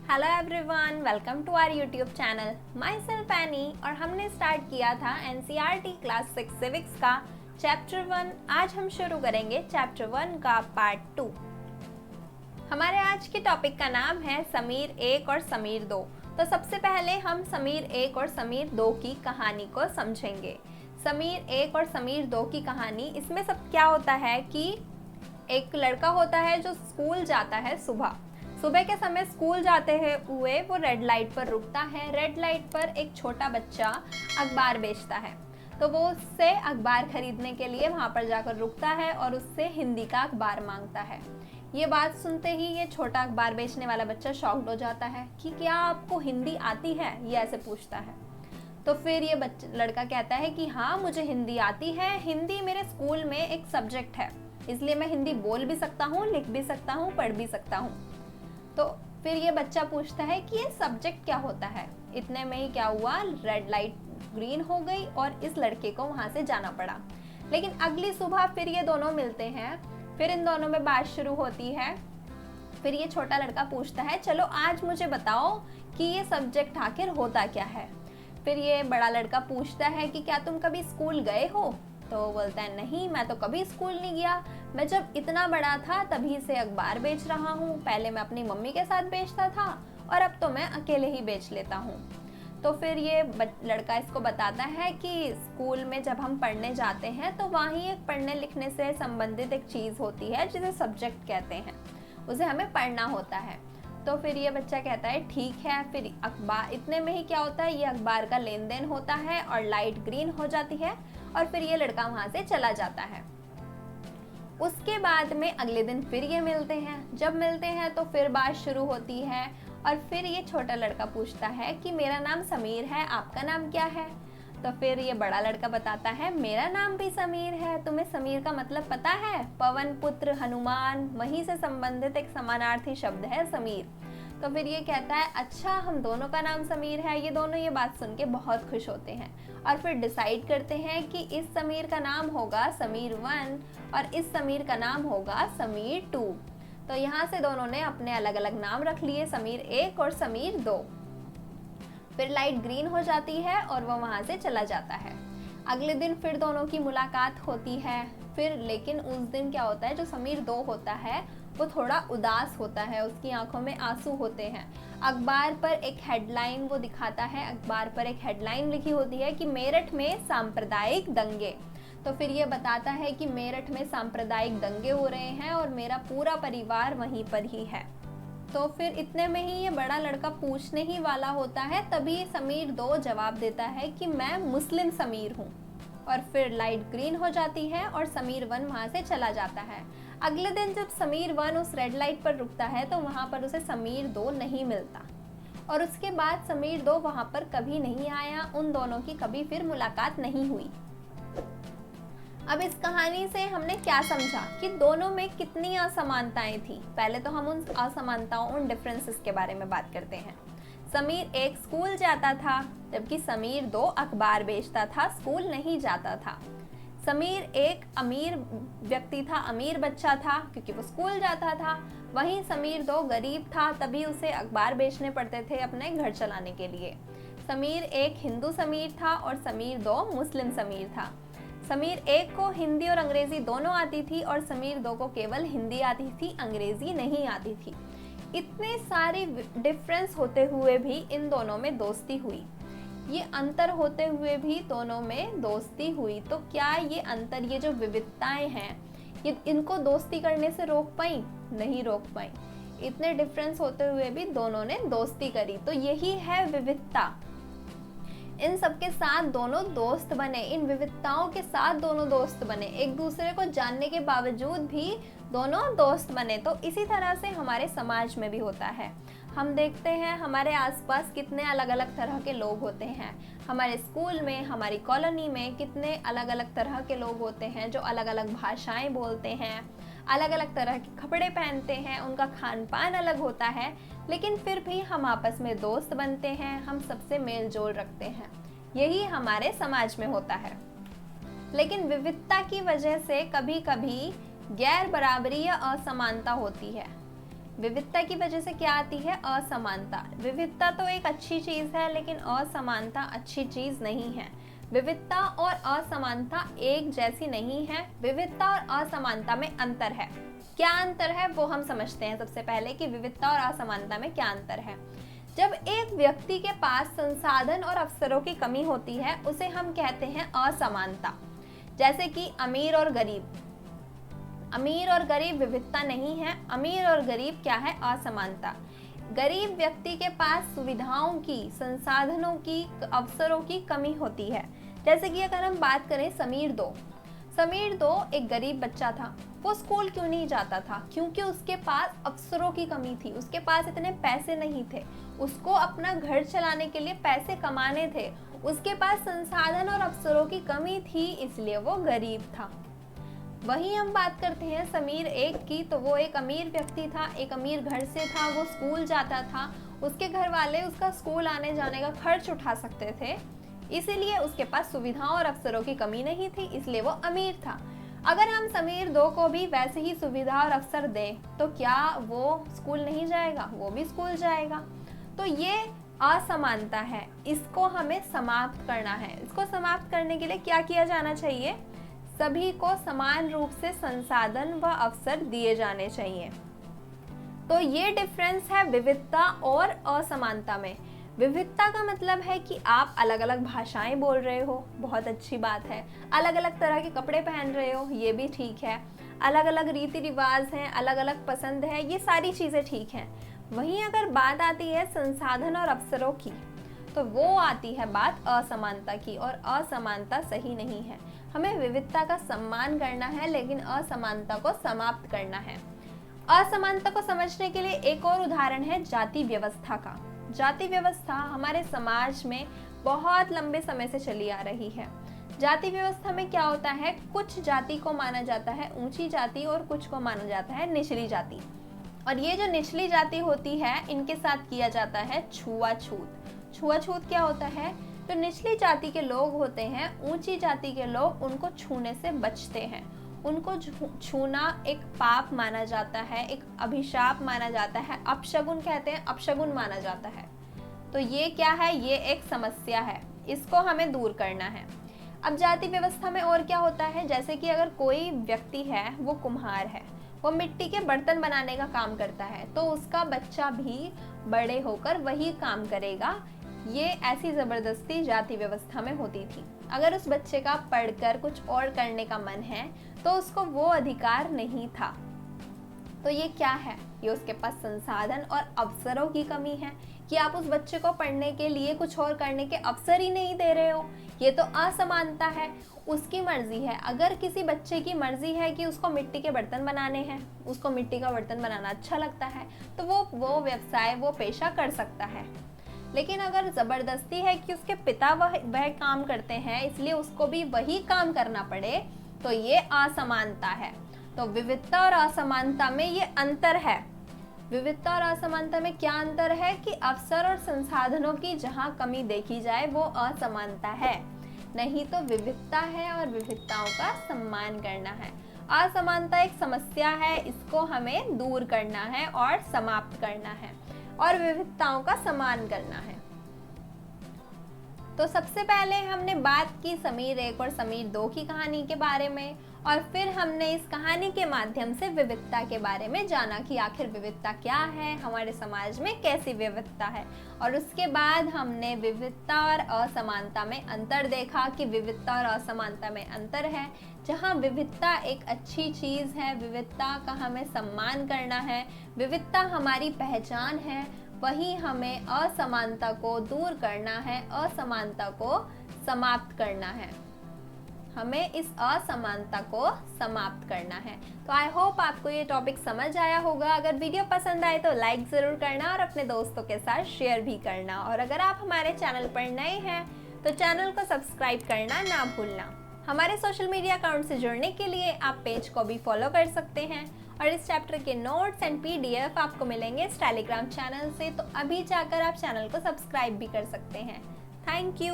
Hello everyone, welcome to our YouTube channel. Myself Annie और हमने start किया था एनसीईआरटी क्लास 6 सिविक्स का चैप्टर 1। आज हम शुरू करेंगे चैप्टर 1 का पार्ट 2। हमारे आज के टॉपिक का नाम है समीर 1 और समीर 2। तो सबसे पहले हम समीर 1 और समीर 2 की कहानी को समझेंगे। समीर 1 और समीर 2 की कहानी, इसमें सब क्या होता है कि एक लड़का होता है जो स्कूल जाता है। सुबह के समय स्कूल जाते हुए वो रेड लाइट पर रुकता है। रेड लाइट पर एक छोटा बच्चा अखबार बेचता है, तो वो उससे अखबार खरीदने के लिए वहाँ पर जाकर रुकता है और उससे हिंदी का अखबार मांगता है। ये बात सुनते ही ये छोटा अखबार बेचने वाला बच्चा शॉक्ड हो जाता है कि क्या आपको हिंदी आती है, ये ऐसे पूछता है। तो फिर ये लड़का कहता है कि हाँ, मुझे हिंदी आती है। हिंदी मेरे स्कूल में एक सब्जेक्ट है, इसलिए मैं हिंदी बोल भी सकता हूँ, लिख भी सकता हूँ, पढ़ भी सकता हूँ। तो फिर ये बच्चा पूछता है कि ये सब्जेक्ट क्या होता है। इतने में ही क्या हुआ, रेड लाइट ग्रीन हो गई और इस लड़के को वहां से जाना पड़ा। लेकिन अगली सुबह फिर ये दोनों मिलते हैं, फिर इन दोनों में बात शुरू होती है। फिर ये छोटा लड़का पूछता है, चलो आज मुझे बताओ कि ये सब्जेक्ट आखिर होता क्या है। फिर ये बड़ा लड़का पूछता है कि क्या तुम कभी स्कूल गए हो। तो वो बोलता है, नहीं, मैं तो कभी स्कूल नहीं गया। मैं जब इतना बड़ा था तभी से अखबार बेच रहा हूँ। पहले मैं अपनी मम्मी के साथ बेचता था और अब तो मैं अकेले ही बेच लेता हूँ। तो फिर ये लड़का इसको बताता है कि स्कूल में जब हम पढ़ने जाते हैं तो वहीं एक पढ़ने लिखने से संबंधित एक चीज़ होती है जिसे सब्जेक्ट कहते हैं, उसे हमें पढ़ना होता है। तो फिर ये बच्चा कहता है ठीक है। फिर अखबार, इतने में ही क्या होता है, ये अखबार का लेन देन होता है और लाइट ग्रीन हो जाती है और फिर ये लड़का वहां से चला जाता है। उसके बाद में अगले दिन फिर ये मिलते हैं। जब मिलते हैं तो फिर बात शुरू होती है और फिर ये छोटा लड़का पूछता है कि मेरा नाम समीर है, आपका नाम क्या है। तो फिर ये बड़ा लड़का बताता है, मेरा नाम भी समीर है। तुम्हें समीर का मतलब पता है? पवन पुत्र हनुमान, वहीं से संबंधित एक समानार्थी शब्द है समीर। तो फिर ये कहता है, अच्छा, हम दोनों का नाम समीर है। ये दोनों ये बात सुन के बहुत खुश होते हैं और फिर डिसाइड करते हैं कि इस समीर का नाम होगा समीर 1 और इस समीर का नाम होगा समीर 2। तो यहाँ से दोनों ने अपने अलग अलग नाम रख लिए, समीर 1 और समीर 2। फिर लाइट ग्रीन हो जाती है और वो वहाँ से चला जाता है। अगले दिन फिर दोनों की मुलाकात होती है। फिर लेकिन उस दिन क्या होता है, जो समीर 2 होता है वो थोड़ा उदास होता है, उसकी आंखों में आंसू होते हैं। अखबार पर एक हेडलाइन वो दिखाता है, अखबार पर एक हेडलाइन लिखी होती है कि मेरठ में सांप्रदायिक दंगे। तो फिर ये बताता है कि मेरठ में सांप्रदायिक दंगे हो रहे हैं और मेरा पूरा परिवार वहीं पर ही है। तो फिर इतने में ही ये बड़ा लड़का पूछने ही वाला होता है, तभी समीर 2 जवाब देता है कि मैं मुस्लिम समीर हूँ। और फिर लाइट ग्रीन हो जाती है और समीर 1 वहाँ से चला जाता है। अगले दिन जब समीर 1 उस रेड लाइट पर रुकता है तो वहाँ पर उसे समीर 2 नहीं मिलता और उसके बाद समीर 2 वहाँ पर कभी नहीं आया। उन दोनों की कभी फिर मुलाकात नहीं हुई। अब इस कहानी से हमने क्या समझा कि दोनों में कितनी असमानताएं थी। पहले तो हम उन असमानताओं, उन डिफरेंसेस के बारे में बात करते हैं। समीर 1 स्कूल जाता था जबकि समीर 2 अखबार बेचता था, स्कूल नहीं जाता था। समीर 1 अमीर व्यक्ति था, अमीर बच्चा था क्योंकि वो स्कूल जाता था। वहीं समीर 2 गरीब था, तभी उसे अखबार बेचने पड़ते थे अपने घर चलाने के लिए। समीर 1 हिंदू समीर था और समीर 2 मुस्लिम समीर था। समीर 1 को हिंदी और अंग्रेजी दोनों आती थी और समीर 2 को केवल हिंदी आती थी, अंग्रेजी नहीं आती थी। इतने सारे डिफरेंस होते हुए भी इन दोनों में दोस्ती हुई। ये अंतर होते हुए भी दोनों में दोस्ती हुई। तो क्या ये अंतर, ये जो विविधताएं हैं, ये इनको दोस्ती करने से रोक पाई? नहीं रोक पाई। इतने डिफरेंस होते हुए भी दोनों ने दोस्ती करी। तो यही है विविधता। इन सबके साथ दोनों दोस्त बने, इन विविधताओं के साथ दोनों दोस्त बने, एक दूसरे को जानने के बावजूद भी दोनों दोस्त बने। तो इसी तरह से हमारे समाज में भी होता है। हम देखते हैं हमारे आसपास कितने अलग अलग तरह के लोग होते हैं। हमारे स्कूल में, हमारी कॉलोनी में कितने अलग अलग तरह के लोग होते हैं जो अलग अलग भाषाएं बोलते हैं, अलग अलग तरह के कपड़े पहनते हैं, उनका खान पान अलग होता है, लेकिन फिर भी हम आपस में दोस्त बनते हैं, हम सबसे मेल जोल रखते हैं। यही हमारे समाज में होता है। लेकिन विविधता की वजह से कभी कभी गैर बराबरी या असमानता होती है। विविधता की वजह से क्या आती है? असमानता। विविधता तो एक अच्छी चीज है, लेकिन असमानता अच्छी चीज नहीं है। विविधता और असमानता एक जैसी नहीं है। विविधता और असमानता में अंतर है। क्या अंतर है वो हम समझते हैं सबसे पहले कि विविधता और असमानता में क्या अंतर है। जब एक व्यक्ति के पास संसाधन और अवसरों की कमी होती है उसे हम कहते हैं असमानता। जैसे कि अमीर और गरीब। अमीर और गरीब विविधता नहीं है, अमीर और गरीब क्या है? असमानता। गरीब व्यक्ति के पास सुविधाओं की, संसाधनों की, अवसरों की कमी होती है। जैसे कि अगर हम बात करें समीर दो एक गरीब बच्चा था। वो स्कूल क्यों नहीं जाता था? क्योंकि उसके पास अवसरों की कमी थी, उसके पास इतने पैसे नहीं थे, उसको अपना घर चलाने के लिए पैसे कमाने थे, उसके पास संसाधन और अवसरों की कमी थी, इसलिए वो गरीब था। वहीं हम बात करते हैं समीर एक की, तो वो एक अमीर व्यक्ति था, एक अमीर घर से था, वो स्कूल जाता था, उसके घर वाले उसका स्कूल आने जाने का खर्च उठा सकते थे, इसीलिए उसके पास सुविधाओं और अवसरों की कमी नहीं थी, इसलिए वो अमीर था। अगर हम समीर दो को भी वैसे ही सुविधा और अवसर दें तो क्या वो स्कूल नहीं जाएगा? वो भी स्कूल जाएगा। तो ये असमानता है, इसको हमें समाप्त करना है। इसको समाप्त करने के लिए क्या किया जाना चाहिए? सभी को समान रूप से संसाधन व अवसर दिए जाने चाहिए। तो ये डिफरेंस है विविधता और असमानता में। विविधता का मतलब है कि आप अलग अलग भाषाएं बोल रहे हो, बहुत अच्छी बात है। अलग अलग तरह के कपड़े पहन रहे हो, ये भी ठीक है। अलग अलग रीति रिवाज हैं, अलग अलग पसंद है, ये सारी चीज़ें ठीक हैं। वहीं अगर बात आती है संसाधन और अवसरों की, तो वो आती है बात असमानता की, और असमानता सही नहीं है। हमें विविधता का सम्मान करना है, लेकिन असमानता को समाप्त करना है। असमानता को समझने के लिए एक और उदाहरण है जाति व्यवस्था का। जाति व्यवस्था हमारे समाज में बहुत लंबे समय से चली आ रही है। जाति व्यवस्था में क्या होता है? कुछ जाति को माना जाता है ऊंची जाति और कुछ को माना जाता है निचली जाति। और ये जो निचली जाति होती है, इनके साथ किया जाता है छुआछूत। छुआछूत क्या होता है? जो निचली जाति के लोग होते हैं, ऊंची जाति के लोग उनको छूने से बचते हैं। उनको छूना एक पाप माना जाता है, एक अभिशाप माना जाता है, अपशगुन कहते हैं, अपशगुन माना जाता है। तो ये क्या है? ये एक समस्या है, इसको हमें दूर करना है। अब जाति व्यवस्था में और क्या होता है? जैसे कि अगर कोई व्यक्ति है, वो कुम्हार है, वो मिट्टी के बर्तन बनाने का काम करता है, तो उसका बच्चा भी बड़े होकर वही काम करेगा। ये ऐसी ज़बरदस्ती जाति व्यवस्था में होती थी। अगर उस बच्चे का पढ़कर कुछ और करने का मन है तो उसको वो अधिकार नहीं था। तो ये क्या है? ये उसके पास संसाधन और अवसरों की कमी है कि आप उस बच्चे को पढ़ने के लिए कुछ और करने के अवसर ही नहीं दे रहे हो। ये तो असमानता है। उसकी मर्जी है, अगर किसी बच्चे की मर्जी है कि उसको मिट्टी के बर्तन बनाने हैं, उसको मिट्टी का बर्तन बनाना अच्छा लगता है, तो वो व्यवसाय, वो पेशा कर सकता है। लेकिन अगर ज़बरदस्ती है कि उसके पिता वह काम करते हैं, इसलिए उसको भी वही काम करना पड़े, तो ये असमानता है। तो विविधता और असमानता में ये अंतर है। विविधता और असमानता में क्या अंतर है कि अवसर और संसाधनों की जहाँ कमी देखी जाए वो असमानता है, नहीं तो विविधता है और विविधताओं का सम्मान करना है। असमानता एक समस्या है, इसको हमें दूर करना है और समाप्त करना है, और विविधताओं का सम्मान करना है। तो सबसे पहले हमने बात की समीर एक और समीर दो की कहानी के बारे में, और फिर हमने इस कहानी के माध्यम से विविधता के बारे में जाना कि आखिर विविधता क्या है, हमारे समाज में कैसी विविधता है। और उसके बाद हमने विविधता और असमानता में अंतर देखा कि विविधता और असमानता में अंतर है। जहाँ विविधता एक अच्छी चीज़ है, विविधता का हमें सम्मान करना है, विविधता हमारी पहचान है, वहीं हमें असमानता को दूर करना है, असमानता को समाप्त करना है। हमें इस असमानता को समाप्त करना है। तो आई होप आपको ये टॉपिक समझ आया होगा। अगर वीडियो पसंद आए तो लाइक ज़रूर करना और अपने दोस्तों के साथ शेयर भी करना। और अगर आप हमारे चैनल पर नए हैं तो चैनल को सब्सक्राइब करना ना भूलना। हमारे सोशल मीडिया अकाउंट से जुड़ने के लिए आप पेज को भी फॉलो कर सकते हैं, और इस चैप्टर के नोट्स एंड PDF आपको मिलेंगे इस टेलीग्राम चैनल से, तो अभी जाकर आप चैनल को सब्सक्राइब भी कर सकते हैं। Thank you.